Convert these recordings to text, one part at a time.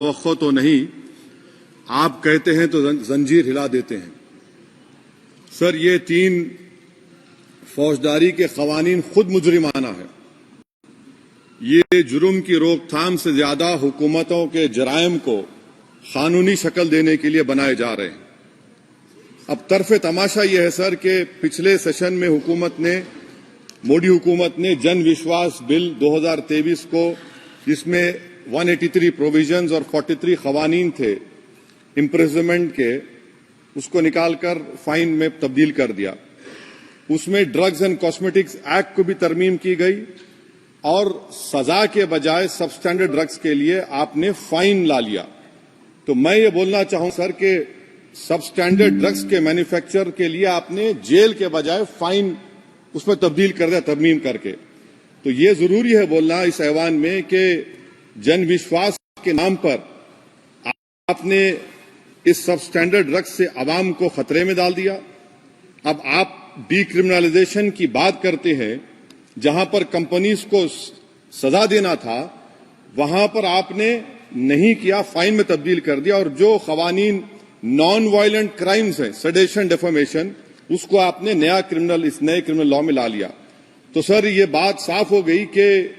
तवक्को तो नहीं, आप कहते हैं तो जंजीर हिला देते हैं। सर, ये 3 फौजदारी के कवानीन खुद मुजरिमाना है। ये जुर्म की रोकथाम से ज्यादा हुकूमतों के जराइम को कानूनी शक्ल देने के लिए बनाए जा रहे हैं। अब तरफे तमाशा यह है सर कि पिछले सेशन में मोदी हुकूमत ने जन विश्वास बिल 2023 को, जिसमें 183 प्रोविजंस और 43 कवानीन थे इम्प्रिजनमेंट के, उसको निकालकर फाइन में तब्दील कर दिया। उसमें ड्रग्स एंड कॉस्मेटिक्स एक्ट को भी तरमीम की गई और सजा के बजाय सबस्टैंडर्ड ड्रग्स के लिए आपने फाइन ला लिया। तो मैं ये बोलना चाहूं सर कि सबस्टैंडर्ड ड्रग्स के मैन्युफैक्चर के लिए आपने जेल के बजाय फाइन उसमें तब्दील कर दिया तरमीम करके। तो ये जरूरी है बोलना इस ऐवान में कि जन विश्वास के नाम पर आपने इस सबस्टैंडर्ड ड्रग्स से आवाम को खतरे में डाल दिया। अब आप डीक्रिमिनलाइजेशन की बात करते हैं, जहां पर कंपनीज को सजा देना था वहां पर आपने नहीं किया, फाइन में तब्दील कर दिया। और जो कवानीन नॉन वायलेंट क्राइम्स हैं, सेडेशन, डेफेमेशन, उसको आपने इस नए क्रिमिनल लॉ में ला लिया। तो सर, ये बात साफ हो गई कि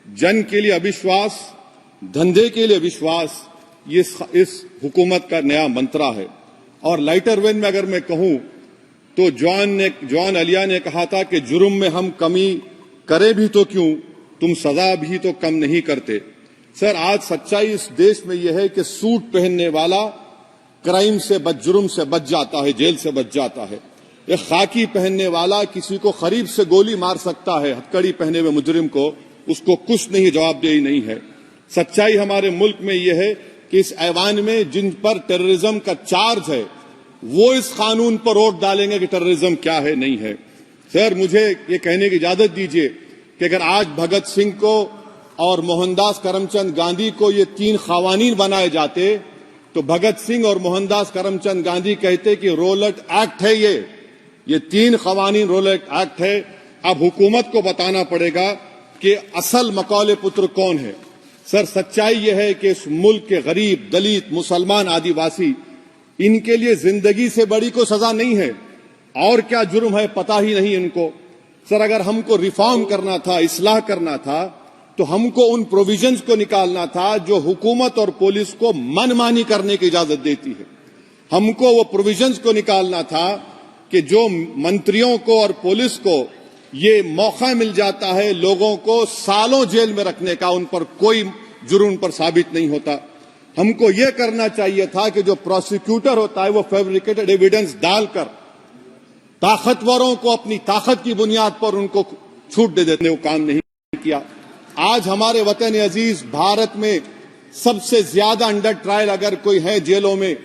जन के लिए अविश्वास, धंधे के लिए विश्वास, ये इस हुकूमत का नया मंत्रा है। और लाइटर वेन में अगर मैं कहूं तो जॉन अलिया ने कहा था कि जुर्म में हम कमी करें भी तो क्यों, तुम सजा भी तो कम नहीं करते। सर, आज सच्चाई इस देश में यह है कि सूट पहनने वाला क्राइम से जुर्म से बच जाता है, जेल से बच जाता है। एक खाकी पहनने वाला किसी को करीब से गोली मार सकता है, हथकड़ी पहने हुए मुजरिम को, उसको कुछ नहीं, जवाबदेही नहीं है। सच्चाई हमारे मुल्क में यह है कि इस ऐवान में जिन पर टेररिज्म का चार्ज है वो इस कानून पर वोट डालेंगे कि टेररिज्म क्या है, नहीं है। सर, मुझे ये कहने की इजाजत दीजिए कि अगर आज भगत सिंह को और मोहनदास करमचंद गांधी को ये 3 कवानीन बनाए जाते तो भगत सिंह और मोहनदास करमचंद गांधी कहते कि रोलट एक्ट है, ये 3 कवानीन रोलट एक्ट है। अब हुकूमत को बताना पड़ेगा कि असल मकौले पुत्र कौन है। सर, सच्चाई यह है कि इस मुल्क के गरीब, दलित, मुसलमान, आदिवासी, इनके लिए जिंदगी से बड़ी कोई सजा नहीं है। और क्या जुर्म है पता ही नहीं इनको। सर, अगर हमको रिफॉर्म करना था, इस्लाह करना था, तो हमको उन प्रोविजंस को निकालना था जो हुकूमत और पुलिस को मनमानी करने की इजाजत देती है। हमको वो प्रोविजंस को निकालना था कि जो मंत्रियों को और पुलिस को ये मौका मिल जाता है लोगों को सालों जेल में रखने का, उन पर कोई जुर्म पर साबित नहीं होता। हमको ये करना चाहिए था कि जो प्रोसिक्यूटर होता है वो फैब्रिकेटेड एविडेंस डालकर ताकतवरों को अपनी ताकत की बुनियाद पर उनको छूट दे देते, वो काम नहीं किया। आज हमारे वतन अजीज भारत में सबसे ज्यादा अंडर ट्रायल अगर कोई है जेलों में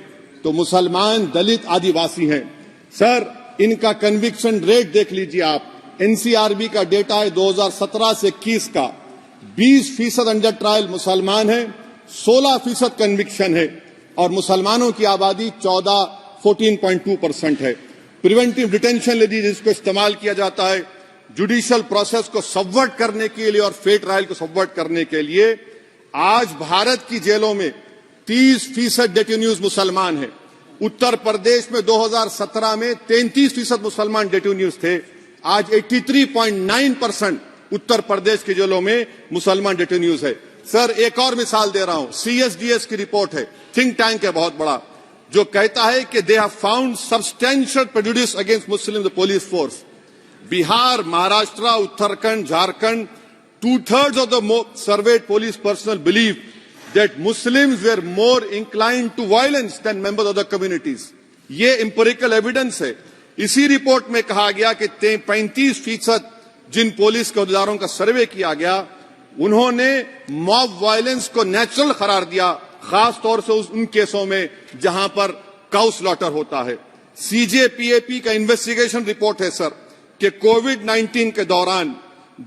तो मुसलमान, दलित, आदिवासी हैं। सर, इनका कन्विक्शन रेट देख लीजिए आप। एनसीआरबी का डेटा है 2017 से 21 का, 20% अंडर ट्रायल मुसलमान है, 16% कन्विक्शन है और मुसलमानों की आबादी 14.2% है। प्रिवेंटिव डिटेंशन ले लीजिए, जिसको इस्तेमाल किया जाता है जुडिशियल प्रोसेस को सबवर्ट करने के लिए और फेयर ट्रायल को सबवर्ट करने के लिए। आज भारत की जेलों में 30% डेटेन्यूज मुसलमान हैं। उत्तर प्रदेश में 2017 में 33% मुसलमान डेटेन्यूज थे। आज 83.9% उत्तर प्रदेश की जेलों में मुसलमान डेटेन्यूज है। सर, एक और मिसाल दे रहा हूं, CSDS की रिपोर्ट है, थिंक टैंक है बहुत बड़ा, जो कहता है कि they have found substantial prejudice against Muslim police force. Bihar, Maharashtra, Uttarakhand, Jharkhand, 2/3 of the surveyed police personnel believe that Muslims were more inclined to violence than members of the communities. ये empirical evidence है। इसी रिपोर्ट में कहा गया कि 35% जिन पुलिस के अहदेदारों का सर्वे किया गया उन्होंने मॉब वायलेंस को नेचुरल करार दिया, खास तौर से उन केसों में जहां पर काउ स्लॉटर होता है। CJPAP का इन्वेस्टिगेशन रिपोर्ट है सर कि कोविड-19 के दौरान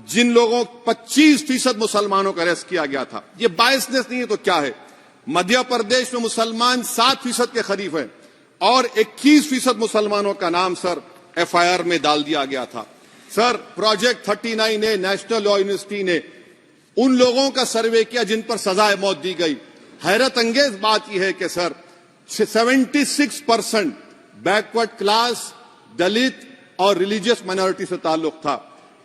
जिन लोगों 25% मुसलमानों का अरेस्ट किया गया था, ये बायसनेस नहीं है तो क्या है। मध्य प्रदेश में मुसलमान 7% के करीब हैं और 21% मुसलमानों का नाम सर FIR में डाल दिया गया था। सर, प्रोजेक्ट 39 ने, नेशनल लॉ यूनिवर्सिटी ने उन लोगों का सर्वे किया जिन पर सजाए मौत दी गई। हैरत अंगेज बात यह है कि सर 76% बैकवर्ड क्लास, दलित और रिलीजियस माइनॉरिटी से ताल्लुक था।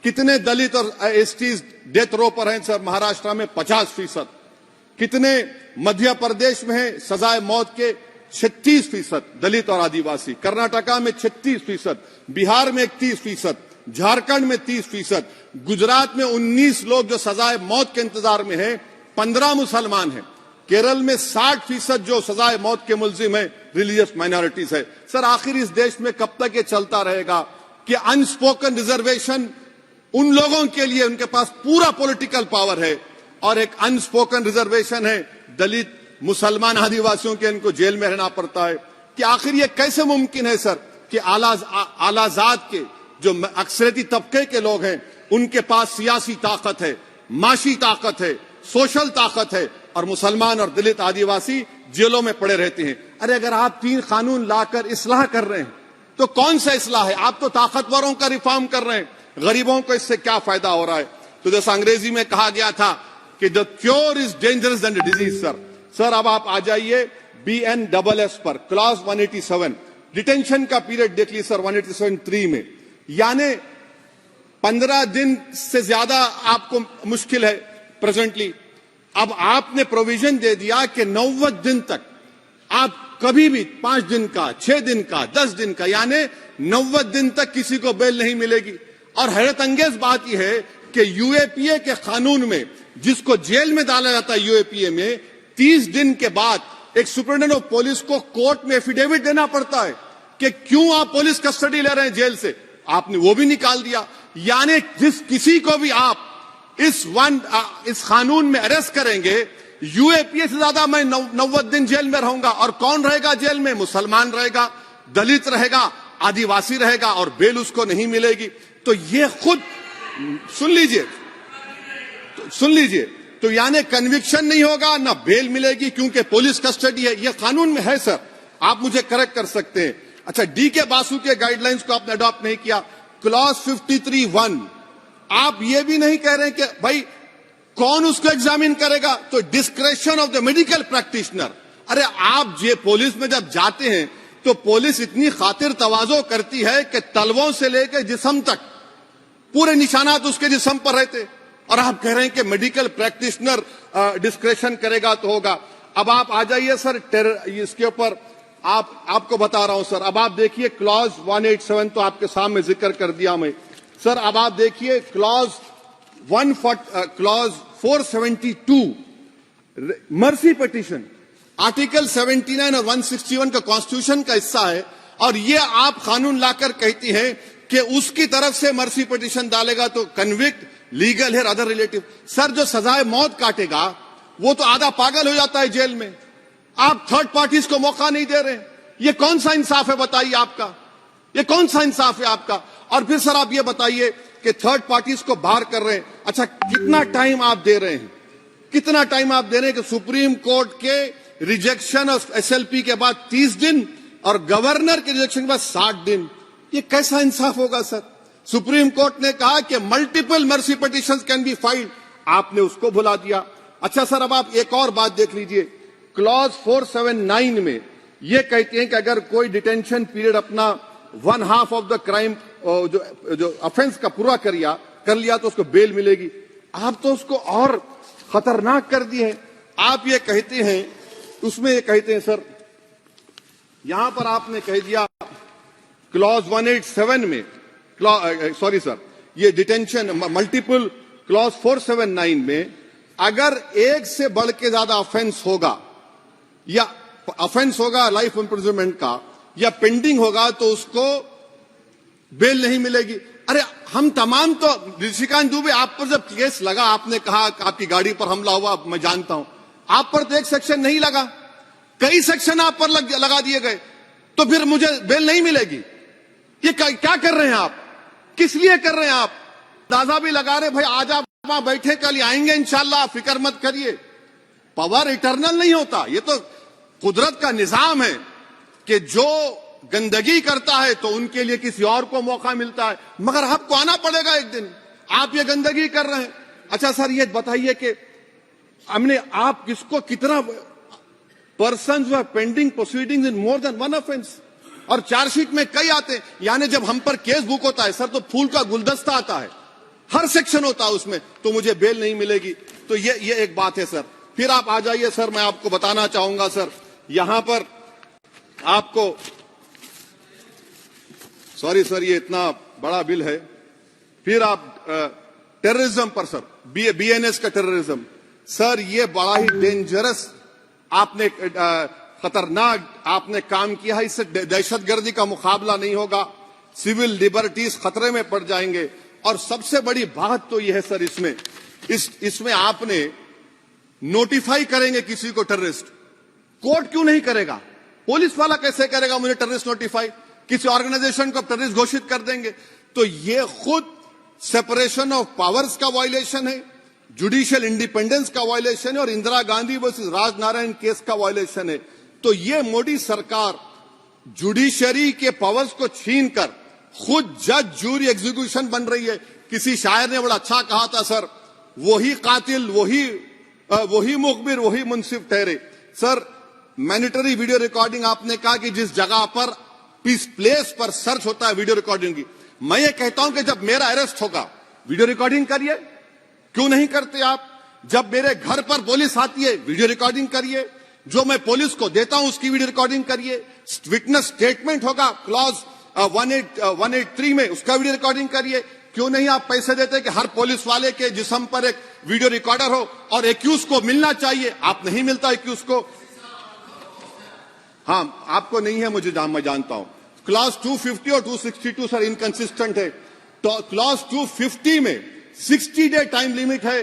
कितने दलित और एसटीज डेथ रो पर हैं सर? महाराष्ट्र में 50%। कितने मध्य प्रदेश में है सजाए मौत के? 36% दलित और आदिवासी। कर्नाटका में 36%, बिहार में 31%, झारखंड में 30%, गुजरात में 19 लोग जो सजाए मौत के इंतजार में हैं, 15 मुसलमान हैं। केरल में 60% जो सजाए मौत के मुलजिम है रिलीजियस माइनॉरिटीज है। सर आखिर इस देश में कब तक ये चलता रहेगा कि अनस्पोकन रिजर्वेशन उन लोगों के लिए, उनके पास पूरा पॉलिटिकल पावर है, और एक अनस्पोकन रिजर्वेशन है दलित, मुसलमान, आदिवासियों के, इनको जेल में रहना पड़ता है। कि आखिर ये कैसे मुमकिन है सर कि आलाजात के जो अक्सरियती तबके के लोग हैं उनके पास सियासी ताकत है, माशी ताकत है, सोशल ताकत है, और मुसलमान और दलित आदिवासी जेलों में पड़े रहते हैं। अरे अगर आप 3 कानून लाकर इस्लाह कर रहे हैं तो कौन सा इस्लाह है? आप तो ताकतवरों का रिफॉर्म कर रहे हैं, गरीबों को इससे क्या फायदा हो रहा है? तो जैसा अंग्रेजी में कहा गया था कि the cure is dangerous than the disease. Sir अब आप आ जाइए BNSS पर, क्लॉज 187, डिटेंशन का पीरियड देख लीजिए सर 187(3) में, यानी 15 दिन से ज्यादा आपको मुश्किल है प्रेजेंटली। अब आपने प्रोविजन दे दिया कि 90 दिन तक आप कभी भी 5 दिन का, 6 दिन का, 10 दिन का, यानी 90 दिन तक किसी को बेल नहीं मिलेगी। और हैरत अंगेज बात यह है कि UAPA के कानून में जिसको जेल में डाला जाता है UAPA में, 30 दिन के बाद एक सुपरिटेंडेंट ऑफ पुलिस को कोर्ट में एफिडेविट देना पड़ता है कि क्यों आप पुलिस कस्टडी ले रहे हैं जेल से। आपने वो भी निकाल दिया। यानी जिस किसी को भी आप इस कानून में अरेस्ट करेंगे, UAPA से ज्यादा मैं 90 दिन जेल में रहूंगा। और कौन रहेगा जेल में? मुसलमान रहेगा, दलित रहेगा, आदिवासी रहेगा, और बेल उसको नहीं मिलेगी। तो ये खुद सुन लीजिए, तो यानी कन्विक्शन नहीं होगा, ना बेल मिलेगी, क्योंकि पुलिस कस्टडी है। ये कानून में है सर, आप मुझे करेक्ट कर सकते हैं। अच्छा, DK बासु के गाइडलाइंस को आपने अडॉप्ट नहीं किया। क्लॉज 53(1), आप ये भी नहीं कह रहे कि भाई कौन उसको एग्जामिन करेगा? तो discretion of the medical practitioner. अरे आप ये पुलिस में जब जाते हैं तो पुलिस इतनी खातिर तवाज़ो करती है कि तलवों से लेकर जिस्म तक पूरे निशानात उसके जिस्म पर रहते, और आप कह रहे हैं कि मेडिकल प्रैक्टिशनर डिस्क्रेशन करेगा तो होगा। अब आप आ जाइए सर इसके ऊपर, आपको बता रहा हूं सर। अब आप देखिए क्लॉज 187 तो आपके सामने जिक्र कर दिया मैं सर। अब आप देखिए क्लॉज 472 मर्सी पिटीशन, आर्टिकल 79 और 161 का कॉन्स्टिट्यूशन का हिस्सा है, और ये आप कानून लाकर कहती हैं कि उसकी तरफ से मर्सी पिटीशन डालेगा तो कन्विक्ट, लीगल है, अदर रिलेटिव। सर जो सजाए मौत काटेगा वो तो आधा पागल हो जाता है जेल में। आप थर्ड पार्टीज को मौका नहीं दे रहे। ये कौन सा इंसाफ है बताइए आपका? ये कौन सा इंसाफ है आपका? और फिर सर आप ये बताइए कि थर्ड पार्टीज को बाहर कर रहे हैं। अच्छा, कितना टाइम आप दे रहे हैं? कितना टाइम आप दे रहे हैं कि सुप्रीम कोर्ट के रिजेक्शन और SLP के बाद 30 दिन और गवर्नर के रिजेक्शन के बाद 60 दिन? ये कैसा इंसाफ होगा सर? सुप्रीम कोर्ट ने कहा कि multiple mercy petitions can be filed, आपने उसको भुला दिया। अच्छा सर, अब आप एक और बात देख लीजिए, क्लॉज 479 में ये कहते हैं कि अगर कोई डिटेंशन पीरियड अपना 1/2 ऑफ द क्राइम जो ऑफेंस का पूरा कर लिया तो उसको बेल मिलेगी। आप तो उसको और खतरनाक कर दिए हैं। आप ये कहते हैं, उसमें ये कहते हैं सर, यहां पर आपने कह दिया क्लॉज 187 में, सॉरी सर, ये डिटेंशन मल्टीपल क्लॉज 479 में अगर एक से बढ़ के ज्यादा ऑफेंस होगा, या ऑफेंस होगा लाइफ इम्प्रिजनमेंट का, या पेंडिंग होगा, तो उसको बेल नहीं मिलेगी। अरे हम तमाम तो, ऋषिकांत दुबे आप पर जब केस लगा, आपने कहा आपकी गाड़ी पर हमला हुआ, मैं जानता हूं, आप पर तो एक सेक्शन नहीं लगा, कई सेक्शन आप पर लगा दिए गए, तो फिर मुझे बेल नहीं मिलेगी। ये क्या कर रहे हैं आप? किस लिए कर रहे हैं आप? दादा भी लगा रहे, भाई आज आप वहां बैठे, कल आएंगे इंशाल्लाह, फिक्र मत करिए। पावर इटर्नल नहीं होता, ये तो कुदरत का निजाम है कि जो गंदगी करता है तो उनके लिए किसी और को मौका मिलता है, मगर आपको आना पड़ेगा एक दिन। आप ये गंदगी कर रहे हैं। अच्छा सर, ये बताइए कि हमने आप किसको कितना persons who have pending proceedings in more than one offense. और चार्जशीट में कई आते हैं, यानी जब हम पर केस बुक होता है सर तो फूल का गुलदस्ता आता है, हर सेक्शन होता है उसमें, तो मुझे बेल नहीं मिलेगी। तो ये एक बात है सर। फिर आप आ जाइए सर, मैं आपको बताना चाहूंगा सर, यहां पर आपको, सॉरी सर ये इतना बड़ा बिल है। फिर आप टेररिज्म पर सर, बीएनएस का टेररिज्म सर, ये बड़ा ही डेंजरस आपने खतरनाक आपने काम किया है। इससे दहशतगर्दी का मुकाबला नहीं होगा, सिविल लिबर्टीज खतरे में पड़ जाएंगे। और सबसे बड़ी बात तो यह है सर, इसमें आपने नोटिफाई करेंगे किसी को टेररिस्ट, कोर्ट क्यों नहीं करेगा? पुलिस वाला कैसे करेगा मुझे टेररिस्ट नोटिफाई? किसी ऑर्गेनाइजेशन को टेररिस्ट घोषित कर देंगे। तो यह खुद सेपरेशन ऑफ पावर्स का वायलेशन है, जुडिशियल इंडिपेंडेंस का वायलेशन है और इंदिरा गांधी वर्सेस राजनारायण केस का वायलेशन है। तो ये मोदी सरकार जुडिशरी के पावर्स को छीनकर खुद जज जूरी एग्जीक्यूशन बन रही है। किसी शायर ने बड़ा अच्छा कहा था सर, वही कातिल वही मुखबिर वही मुंसिफ ठहरे। सर मैंडेटरी वीडियो रिकॉर्डिंग आपने कहा कि जिस जगह पर इस प्लेस पर सर्च होता है वीडियो रिकॉर्डिंग की, मैं ये कहता हूं कि जब मेरा अरेस्ट होगा वीडियो रिकॉर्डिंग करिए, क्यों नहीं करते आप? जब मेरे घर पर पुलिस आती है वीडियो रिकॉर्डिंग करिए, जो मैं पुलिस को देता हूं उसकी वीडियो रिकॉर्डिंग करिए, विटनेस स्टेटमेंट होगा क्लॉज 183 में उसका वीडियो रिकॉर्डिंग करिए। क्यों नहीं आप पैसे देते कि हर पुलिस वाले के जिस्म पर एक वीडियो रिकॉर्डर हो और एक्यूज को मिलना चाहिए, आप नहीं मिलता एक्यूज को। हाँ आपको नहीं है, मैं जानता हूं। क्लॉज 250 और 262 सर इनकंसिस्टेंट है। तो क्लॉज 250 में 60 डे टाइम लिमिट है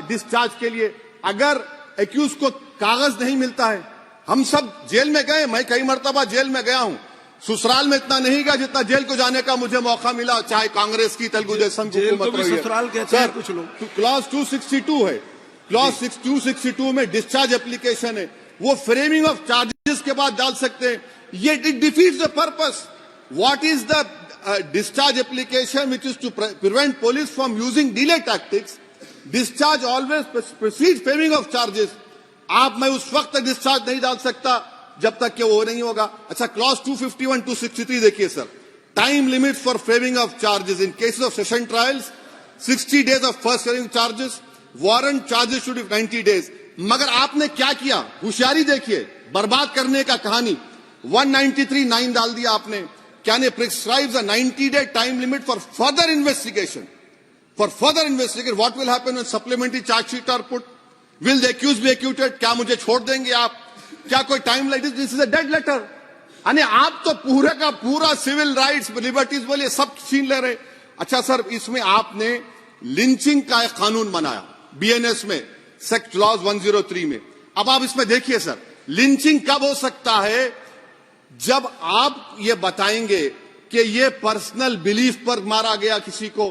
डिस्चार्ज के लिए। अगर एक्यूज को कागज नहीं मिलता है, हम सब जेल में गए, मैं कई मर्तबा जेल में गया हूं, ससुराल में इतना नहीं गया जितना जेल को जाने का मुझे मौका मिला, चाहे कांग्रेस की तेलुगु देशम की हुकूमत रही है। ससुराल कहते हैं कुछ लोग। क्लॉज 262 है, क्लॉज 262 में डिस्चार्ज एप्लीकेशन है, वो फ्रेमिंग ऑफ चार्जेस के बाद डाल सकते हैं। ये it defeats the purpose. What is the discharge application which is to prevent police from using delay tactics? Discharge always precedes framing of charges. आप मैं उस वक्त तक डिस्चार्ज नहीं डाल सकता जब तक कि वो नहीं होगा। अच्छा क्लॉज 251 263 देखिए sir, time limit for framing of charges in cases of session trials 60 days of first hearing charges, warrant charges should be 90 days। मगर आपने क्या किया, होशियारी देखिए, बर्बाद करने का कहानी। 193(9) डाल दिया आपने, Can it prescribes a 90-day time limit for further investigation? For further investigation, what will happen when supplementary charge sheet are put? Will the accused be acquitted? क्या मुझे छोड़ देंगे आप? क्या कोई time light? This is a dead letter. यानी आप तो पूरे का पूरा सिविल राइट्स लिबर्टीज बोलिए सब छीन ले रहे। अच्छा सर, इसमें आपने लिंचिंग का एक कानून बनाया बीएनएस में, सेक्ट क्लॉज 103 में। अब आप इसमें देखिए सर, लिंचिंग कब हो सकता है? जब आप ये बताएंगे कि ये पर्सनल बिलीफ पर मारा गया, किसी को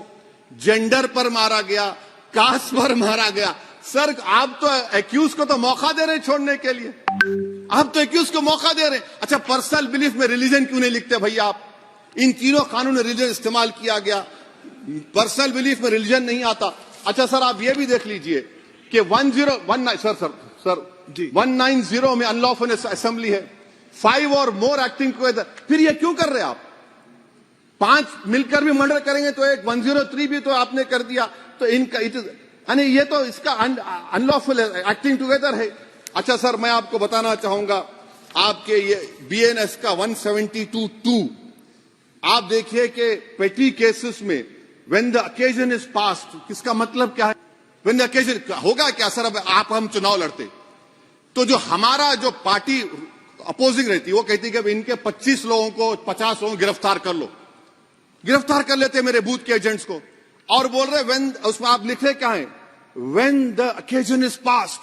जेंडर पर मारा गया, कास्ट पर मारा गया। सर आप तो एक्यूज को तो मौका दे रहे हैं छोड़ने के लिए, आप तो एक्यूज को मौका दे रहे हैं। अच्छा पर्सनल बिलीफ में रिलीजन क्यों नहीं लिखते भैया आप? इन तीनों कानून में रिलीजन इस्तेमाल किया गया, पर्सनल बिलीफ में रिलीजन नहीं आता। अच्छा सर आप ये भी देख लीजिए कि 190 सर 190 में अनलॉफुल असेंबली है, 5 और मोर एक्टिंग टुगेदर। फिर ये क्यों कर रहे हैं आप? 5 मिलकर भी मर्डर करेंगे तो एक 103 भी तो आपने कर दिया। तो इनका यानी ये तो इसका अनलॉफुल एक्टिंग टुगेदर है। अच्छा सर मैं आपको बताना चाहूंगा, आपके ये बीएनएस का 172(2) आप देखिए कि पेटी केसेस में when the occasion is passed, किसका मतलब क्या है? व्हेन द ओकेजन होगा क्या सर? अब आप हम चुनाव लड़ते तो जो हमारा जो पार्टी अपोजिंग रहती है वो कहती है कि इनके 25 लोगों को 50 लोगों को गिरफ्तार कर लो, गिरफ्तार कर लेते मेरे बूथ के एजेंट्स को, और बोल रहे व्हेन, उसमें आप लिख रहे क्या है? When the occasion is passed,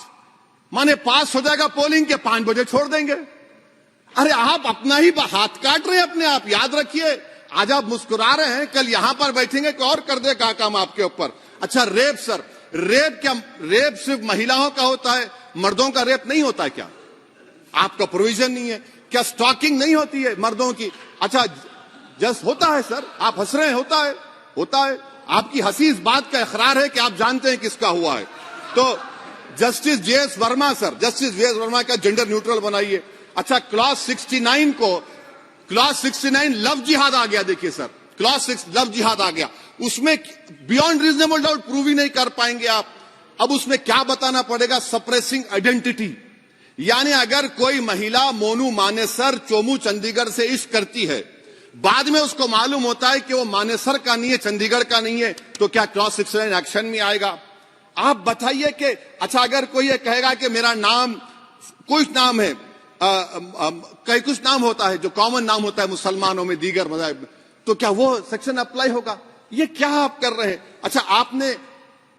माने पास हो जाएगा पोलिंग के 5 बजे छोड़ देंगे। अरे आप अपना ही हाथ काट रहे हैं अपने आप। याद रखिए, आज आप मुस्कुरा रहे हैं, कल यहां पर बैठेंगे कोई और कर देगा काम आपके ऊपर। अच्छा रेप सर, रेप क्या? रेप सिर्फ महिलाओं का होता है, मर्दों का रेप नहीं होता क्या? आपका प्रोविजन नहीं है क्या? स्टॉकिंग नहीं होती है मर्दों की? अच्छा जस्ट होता है सर, आप हंस रहे हैं, होता है। आपकी हंसी इस बात का इकरार है कि आप जानते हैं किसका हुआ है। तो justice JS Verma sir, justice JS Verma का जेंडर न्यूट्रल बनाइए। अच्छा, क्लॉज 69 को, क्लॉज 69 लव जिहाद आ गया। देखिए सर, क्लॉज 6 लव जिहाद आ गया, उसमें बियॉन्ड रीजनेबल डाउट प्रूव ही नहीं कर पाएंगे आप। अब उसमें क्या बताना पड़ेगा? सप्रेसिंग आइडेंटिटी, यानी अगर कोई महिला मोनू मानेसर चोमू चंडीगढ़ से इश्क करती है, बाद में उसको मालूम होता है कि वो मानेसर का नहीं है, चंडीगढ़ का नहीं है, तो क्या क्लॉज 69 एक्शन में आएगा? आप बताइए कि अच्छा, अगर कोई ये कहेगा कि मेरा नाम कुछ नाम है, कई कुछ नाम होता है जो कॉमन नाम होता है मुसलमानों में, दीगर मज़ाहिब में, तो क्या वो सेक्शन अप्लाई होगा? ये क्या आप कर रहे हैं? अच्छा, आपने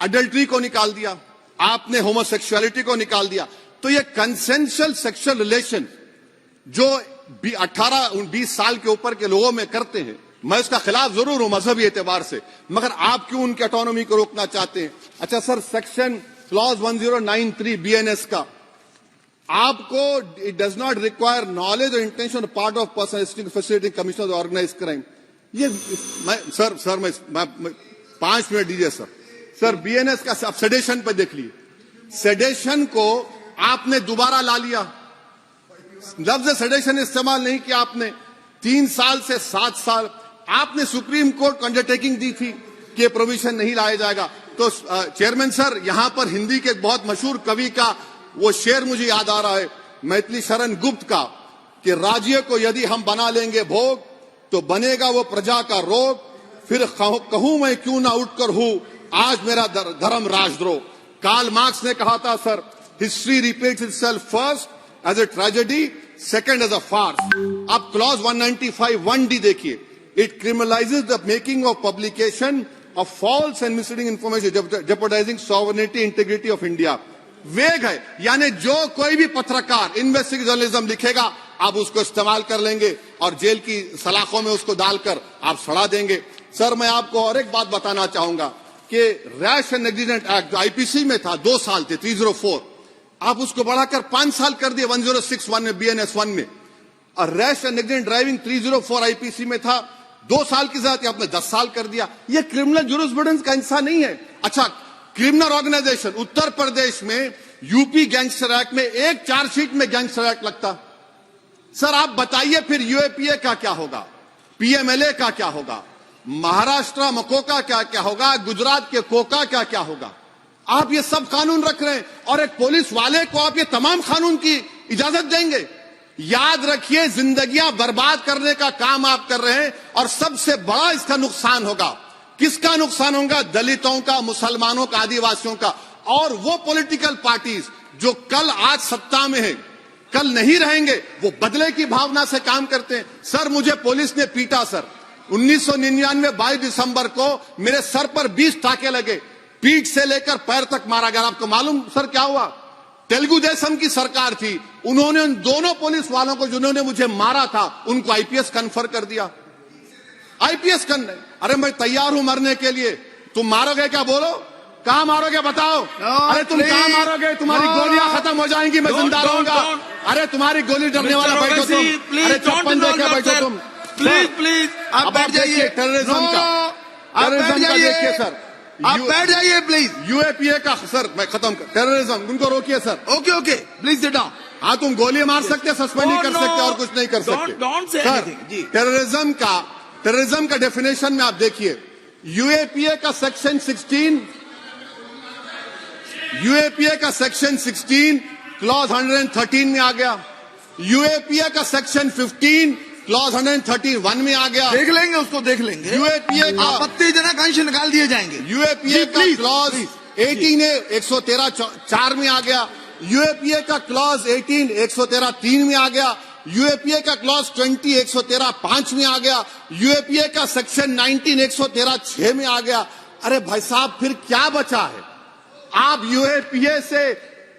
अडल्ट्री को निकाल दिया, आपने होमोसेक्सुअलिटी को निकाल दिया, तो ये कंसेंशुअल सेक्सुअल रिलेशन जो 18-20 साल के ऊपर के लोगों में करते हैं, मैं इसका खिलाफ जरूर हूं मजहबी एतबार से, मगर आप क्यों उनकी ऑटोनॉमी को रोकना चाहते हैं? अच्छा सर, सेक्शन क्लॉज 1093 बीएनएस का, आपको it does not require knowledge और intention part of person facility commissioner organise crime. ये मैं 5 मिनट दीजिए सर। सर बीएनएस का आप सेडेशन पे देख लिए, सेडेशन को आपने दोबारा ला लिया, लफ्ज सेडेशन इस्तेमाल नहीं किया आपने। 3 साल से 7 साल आपने सुप्रीम कोर्ट को अंडरटेकिंग दी थी कि प्रोविजन नहीं लाया जाएगा। तो चेयरमैन सर, यहां पर हिंदी के एक बहुत मशहूर कवि का वो शेर मुझे याद आ रहा है, मैथिली शरण गुप्त का, कि राज्य को यदि हम बना लेंगे भोग तो बनेगा वो प्रजा का रोग, फिर कहूं मैं क्यों ना उठकर हूं आज मेरा धर्म राजद्रोह। कार्ल मार्क्स ने कहा था sir, history repeats itself first as a tragedy, second as a farce. अब क्लॉज 195(1)D देखिए, it criminalises the making of publication of false and misleading information jeopardising sovereignty integrity of India. Vague है, यानी जो कोई भी पत्रकार investigative journalism लिखेगा आप उसको इस्तेमाल कर लेंगे और जेल की सलाखों में उसको डालकर आप सड़ा देंगे। सर मैं आपको और एक बात बताना चाहूंगा कि रैश एंड नेग्लिजेंट एक्ट जो आईपीसी में था 2 साल थे, 304, आप उसको बढ़ाकर 5 साल कर दिए 1061 में, बीएनएस 1 में। और rash and negligent driving 304 IPC में था, 2 साल की सजा थी, आपने 10 साल कर दिया। ये क्रिमिनल जुरिस्प्रूडेंस का हिस्सा नहीं है। अच्छा, क्रिमिनल ऑर्गेनाइजेशन उत्तर प्रदेश में यूपी गैंगस्टर एक्ट में एक चार्जशीट में गैंगस्टर एक्ट लगता। सर आप बताइए फिर यूएपीए का क्या होगा, पीएमएलए का क्या होगा, महाराष्ट्र मकोका क्या क्या होगा, गुजरात के कोका क्या क्या होगा? आप ये सब कानून रख रहे हैं और एक पुलिस वाले को आप ये तमाम कानून की इजाजत देंगे? याद रखिए, जिंदगियां बर्बाद करने का काम आप कर रहे हैं और सबसे बड़ा इसका नुकसान होगा। किसका नुकसान होगा? दलितों का, मुसलमानों का, आदिवासियों का। और वो पॉलिटिकल पार्टीज जो कल आज सत्ता में है, कल नहीं रहेंगे, वो बदले की भावना से काम करते हैं। सर मुझे पुलिस ने पीटा सर, 1999 22 दिसंबर को मेरे सर पर 20 टाके लगे, पीठ से लेकर पैर तक मारा गया। आपको मालूम सर क्या हुआ? तेलुगु देशम की सरकार थी, उन्होंने उन दोनों पुलिस वालों को जिन्होंने मुझे मारा था उनको आईपीएस कन्फर कर दिया। आईपीएस करने, अरे मैं तैयार हूं मरने के लिए, तुम मारोगे क्या? बोलो कहां मारोगे बताओ? अरे तुम कहां मारोगे? तुम्हारी गोलियां खत्म हो जाएंगी, मैं जिंदा रहूंगा। अरे तुम्हारी गोली डरने वाला बैठो तुम, अरे चप्पन देखे बैठो तुम। प्लीज आप बैठ जाइए। टेररिज्म का देखिए सर, आप बैठ जाइए प्लीज। यूएपीए का सर मैं खत्म कर, टेररिज्म उनको रोकिए sir. Okay please sit down. हाँ तुम गोली मार सकते, सस्पेंड नहीं कर सकते और कुछ नहीं कर सकते सर। टेररिज्म का डेफिनेशन में आप देखिए, यूएपीए का सेक्शन 16, यूएपीए का सेक्शन 16 क्लॉज 113 में आ गया, यूएपीए का सेक्शन 15 क्लॉज 131 में आ गया। देख लेंगे उसको, देख लेंगे। यूएपीए का आपत्तिजनक अंश निकाल दिए जाएंगे। यूएपीए का क्लॉज 18 113 4 में आ गया, यूएपीए का क्लॉज 18 113 3 में आ गया, यूएपीए का क्लॉज 20 113 5 में आ गया, यूएपीए का सेक्शन 19 113 6 में आ गया। अरे भाई साहब फिर क्या बचा है? आप यूएपीए से,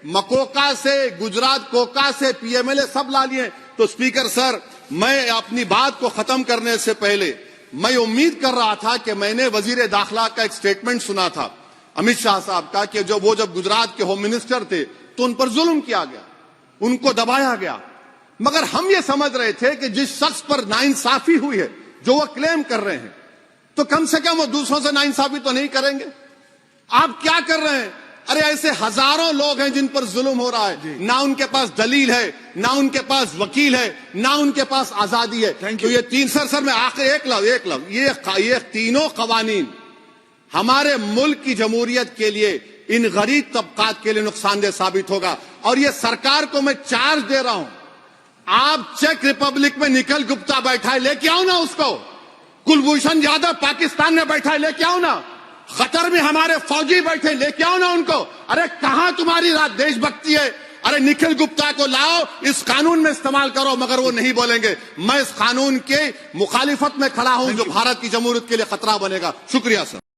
मकोका से, गुजरात कोका से, पीएमएलए सब ला लिए। तो स्पीकर सर मैं अपनी बात को खत्म करने से पहले मैं उम्मीद कर रहा था कि मैंने वजीर दाखिला का एक स्टेटमेंट सुना था अमित शाह साहब का कि जब गुजरात के होम मिनिस्टर थे तो उन पर जुल्म किया गया, उनको दबाया गया। मगर हम ये समझ रहे थे कि जिस शख्स पर नाइंसाफी हुई है, जो वो क्लेम कर रहे हैं, तो कम से कम वो दूसरों से नाइंसाफी तो नहीं करेंगे। आप क्या कर रहे हैं? अरे ऐसे हजारों लोग हैं जिन पर जुल्म हो रहा है, ना उनके पास दलील है, ना उनके पास वकील है, ना उनके पास आजादी है। Thank तो you. ये तीन सर मैं आखिर एक लव ये तीनों कवानीन हमारे मुल्क की जमहूरियत के लिए, इन गरीब तबकात के लिए नुकसानदेह साबित होगा। और ये सरकार को मैं चार्ज दे रहा हूं, आप चेक रिपब्लिक में निखिल गुप्ता बैठा है, लेके आओ ना उसको। कुलभूषण यादव पाकिस्तान में बैठा है, लेके आओ ना। कतर में हमारे फौजी बैठे, लेके आओ ना उनको। अरे कहां तुम्हारी देशभक्ति है? अरे निखिल गुप्ता को लाओ, इस कानून में इस्तेमाल करो, मगर वो नहीं बोलेंगे। मैं इस कानून के मुखालिफत में खड़ा हूं जो भारत की जमहूरियत के लिए खतरा बनेगा। शुक्रिया सर।